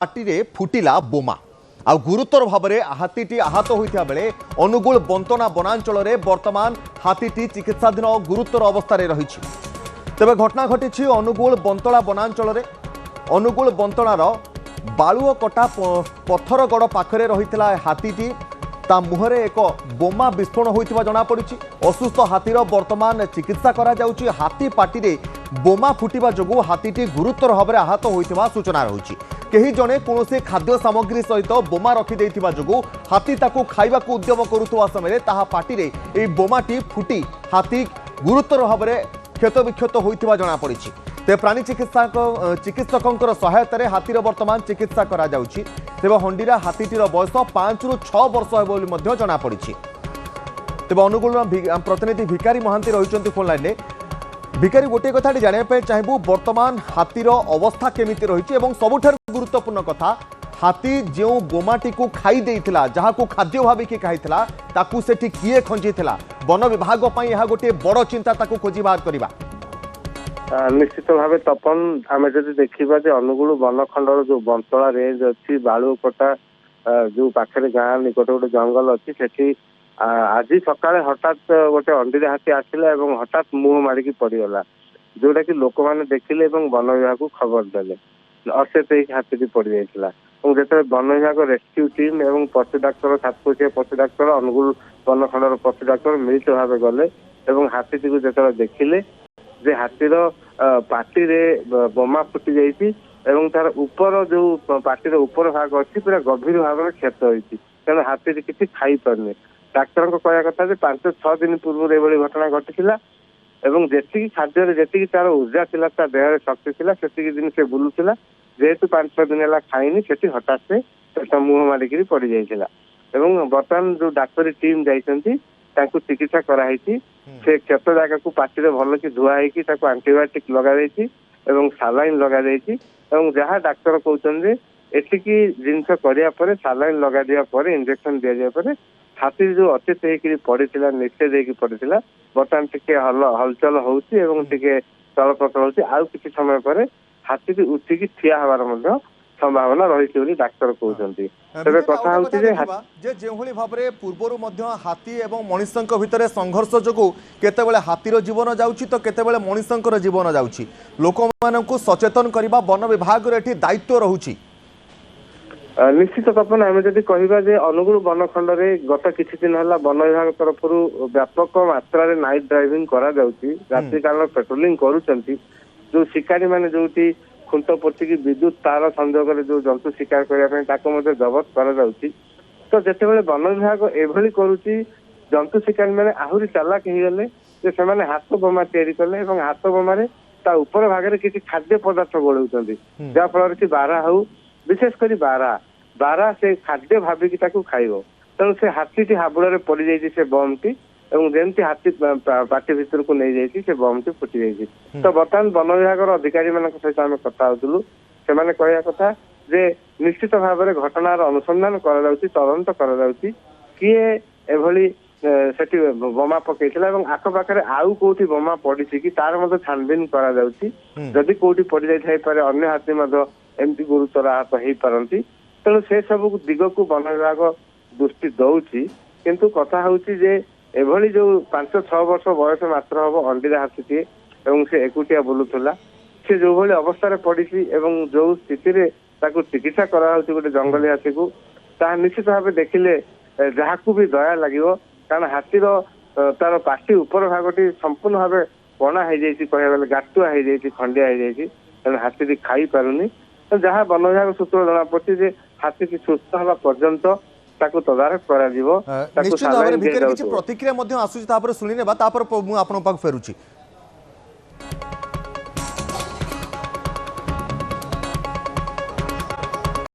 ପାଟିରେ ଫୁଟିଲା ବୋମା ଆଉ ଗୁରୁତର ଭାବରେ ହାତୀଟି ଆହତ ହୋଇଥିବା ବେଳେ ଅନୁଗୁଳ ବନ୍ତଣା ବନାଞ୍ଚଳରେ ବର୍ତ୍ତମାନ ହାତୀଟି ଚିକିତ୍ସାଧୀନ ଗୁରୁତର ଅବସ୍ଥାରେ ରହିଛି। ତେବେ ଘଟଣା ଘଟିଛି ଅନୁଗୁଳ ବନ୍ତଳା ବନାଞ୍ଚଳରେ। ଅନୁଗୁଳ ବନ୍ତଳାର ବାଳୁଅକଟା ପଥରଗଡ଼ ପାଖରେ ରହିଥିଲା ହାତୀଟି। ତା ମୁହଁରେ ଏକ ବୋମା ବିସ୍ଫୋରଣ ହୋଇଥିବା ଜଣାପଡ଼ିଛି। ଅସୁସ୍ଥ ହାତୀର ବର୍ତ୍ତମାନ ଚିକିତ୍ସା କରାଯାଉଛି। ହାତୀ ପାଟିରେ ବୋମା ଫୁଟିବା ଯୋଗୁଁ ହାତୀଟି ଗୁରୁତର ଭାବରେ ଆହତ ହୋଇଥିବା ସୂଚନା ରହିଛି। କେହି ଜଣେ କୌଣସି ଖାଦ୍ୟ ସାମଗ୍ରୀ ସହିତ ବୋମା ରଖିଦେଇଥିବା ଯୋଗୁଁ ହାତୀ ତାକୁ ଖାଇବାକୁ ଉଦ୍ୟମ କରୁଥିବା ସମୟରେ ତାହା ପାଟିରେ ଏହି ବୋମାଟି ଫୁଟି ହାତୀ ଗୁରୁତର ଭାବରେ କ୍ଷତବିକ୍ଷତ ହୋଇଥିବା ଜଣାପଡ଼ିଛି। ତେବେ ପ୍ରାଣୀ ଚିକିତ୍ସକଙ୍କର ସହାୟତାରେ ହାତୀର ବର୍ତ୍ତମାନ ଚିକିତ୍ସା କରାଯାଉଛି। ତେବେ ହଣ୍ଡିରା ହାତୀଟିର ବୟସ 5 ରୁ 6 ବର୍ଷ ହେବ ବୋଲି ମଧ୍ୟ ଜଣାପଡ଼ିଛି। ତେବେ ଅନୁଗୁଳର ପ୍ରତିନିଧି ଭିକାରୀ ମହାନ୍ତି ରହିଛନ୍ତି ଫୋନ୍ ଲାଇନ୍ରେ। ভিকারি গোটে কথাটি জাঁয়া চাইবু বর্তমান হাতির অবস্থা কেমিতি রয়েছে এবং সবুঠার গুরুত্বপূর্ণ কথা হাতি যে বোমাটি খাই দেইছিলা যাহাকু খাদ্য ভাবিকি খাইছিলা তাকু সেটি কিয়ে খঞ্জিছিলা বন বিভাগ পাই ଏହା গোটে বড় চিন্তা তাকু খোঁজি বাহার করিবা। নিশ্চিত ভাবে তপন আমি যদি দেখিবা যে অনুগুল বনখণ্ডর যে বন্তলা রেঞ্জ অছি বালুকটা যে পাখে গাঁ নিকটে গোটে জঙ্গল অছি সেটি আজি সকালে হঠাৎ গোটে অন্ডিরে হাতী আসিলা এবং হঠাৎ মুহ মারিকি পড়িগলা जोटा कि लोक मैंने देखिले वन विभाग को खबर देले अचेत हाथी पड़ जाता जो वन विभाग रेस्क्यू टीम और पशु डाक्तर सातकोशिया पशु डाक्तर अनुगुल वनखंडर पशु डाक्तर मिलित भाव गले हाथी को जो देखिले जे हाथीर पार्टी बोमा फुटी जाइए तार ऊपर जो पार्टी ऊपर भाग अच्छी पूरा गभीर भाव में क्षत होती तेणु हाथी किसी खाई पारनी डाक्तर कहया कथा 5-6 दिन पूर्व ये घटना घटी एवं जी खाद्य जी तार ऊर्जा था ता देह शक्ति थी से दिन से बुलूला जेहेतु 5-6 दिन है खाईनी से हठात से पेट मुह मारिक पड़ जाता बर्तमान जो डाक्तरी टीम जाती चिकित्सा कराई से क्षत जगह को पार्टी भल कि धुआई आंटीबायोटिक लगे सालाइन लगे जहाँ डाक्तर कहते एटिकी जिनस कराया सालाइन लगा दिया इंजेक्शन दि जाए हाथी जो अचेत होकर पड़ा निस्तेज होकर पड़ा बर्तमान टे हलचल होती चलप्रचल होती आउ किसी समय पर हाथी की उठिकी ठिया हबार संभावना रही डाक्तर कहते कथा भाव पूर्वर हाथी एवं मनुष्य भितर संघर्ष जो केतेबेले हाथीर जीवन जाउछि तो केतेबेले मनुष्यंकर जीवन जाउछि लोक मानकु सचेतन करबा वन विभाग रे दायित्व रहुछि। निश्चित तपन आम जदि कहवा जे अनुगुल वनखंड में गत किछि दिन है वन विभाग तरफ व्यापक मात्रा नाइट ड्राइविंग करा जाउछि रात्रि काल पेट्रोलिंग करूछंती जो शिकारी माने जोटी खुंट पोटिकी विद्युत तार संयोग जो जंतु शिकार करने जबत करा जाउछि तो जेतेबेले वन विभाग एभली करूछि जंतु शिकारी माने आहुरी चालाक हो गले जे से माने हाथ बोमा तैयारी कले एवं हाथ बोमारे ता ऊपर भाग में किसी खाद्य पदार्थ गोलौछंती जा फल कि बारा हउ विशेषकर बारा से खाद्य भाविकी खाइब तेणु से हाथी हाबुड़ पड़ जाइए से बम टी जमी हाथी पार्टी भर को नहीं जाइए से बम टी फुटी जाइए तो बर्तमान वन विभाग अधिकारी मान सहित आम कथा होलु से कहया कथा जे निश्चित भाव में घटनार अनुसंधान तदंत किए एभली सेठी बोमा पकईला आखपाखे आउ कौटी बोमा पड़ी कि तार छानबीन करी कौटी पड़ जाए अन्य हाथी एमती गुरुतर आहत हो पारती तेणु से सब दिग को वन विभाग दृष्टि दौची किंतु कथा होची जे एभली जो 5-6 वर्ष बयस मात्र हम अंडीरा हाथीटे से एकुटिया बुलूला से जो भाई अवस्था पड़ी जो स्थिति चिकित्सा करा गोटे जंगली हाथी को ता निश्चित भाव देखिले जहाँ को भी दया लगे कारण हाथीर तार पार्टी ऊपर भागटी संपूर्ण भाव पणा हो जाए कह गाटुआ हो जाए खंडिया हो जाए तेणु हाथी खाई पारुनी तो जहाँ वन विभाग सूत्र जना पड़ी हाथी की सुस्थ हवा पर्यंत तदारख प्रतिक्रिया शुणी फेरुची।